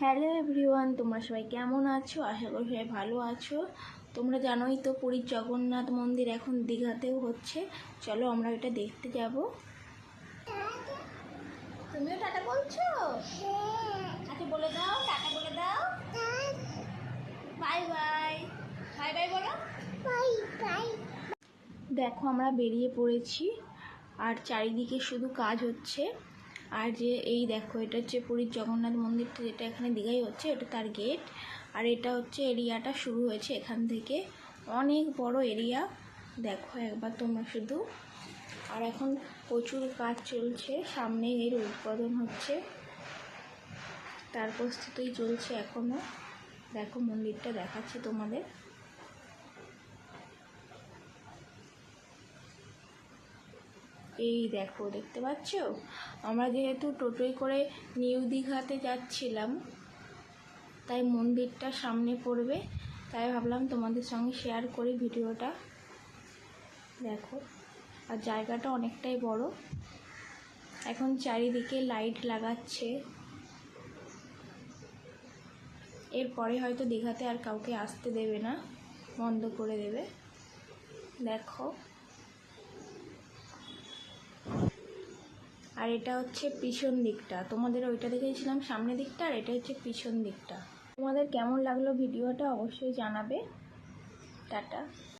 Hello everyone, তোমরা সবাই কেমন আছো? আশা করি সবাই ভালো আছো। তোমরা জানোই তো পুরীর জগন্নাথ মন্দির এখন দীঘাতেও হচ্ছে। চলো আমরা এটা দেখতে যাব। তুমিও টাটা বলছো? আচ্ছা বলে দাও, টাটা বলে দাও। Bye bye. বাই বাই বলো। Bye bye. দেখো আমরা বেরিয়ে পড়েছি আর চারিদিকে শুধু কাজ হচ্ছে। আর যে এই দেখো, এটা হচ্ছে পুরীর জগন্নাথ মন্দিরটা, যেটা এখানে দীঘায় হচ্ছে, এটা তার গেট। আর এটা হচ্ছে এরিয়াটা শুরু হয়েছে এখান থেকে, অনেক বড় এরিয়া। দেখো একবার তোমরা শুধু। আর এখন প্রচুর কাজ চলছে, সামনে এর উদ্বোধন হচ্ছে, তার প্রস্তুতি চলছে এখনও। দেখো মন্দিরটা দেখাচ্ছি তোমাদের। এই দেখো, দেখতে পাচ্ছ? আমরা যেহেতু টোটোয় করে নিউ দীঘাতে যাচ্ছিলাম, তাই মন্দিরটা সামনে পড়বে, তাই ভাবলাম তোমাদের সঙ্গে শেয়ার করি ভিডিওটা। দেখো, আর জায়গাটা অনেকটাই বড়। এখন চারিদিকে লাইট লাগাচ্ছে। এরপরে হয়তো দীঘাতে আর কাউকে আসতে দেবে না, বন্ধ করে দেবে। দেখো, আর এটা হচ্ছে পিছন দিকটা, তোমাদের ওইটা দেখেছিলাম সামনের দিকটা, আর এটা হচ্ছে পিছন দিকটা। তোমাদের কেমন লাগলো ভিডিওটা অবশ্যই জানাবে। টাটা।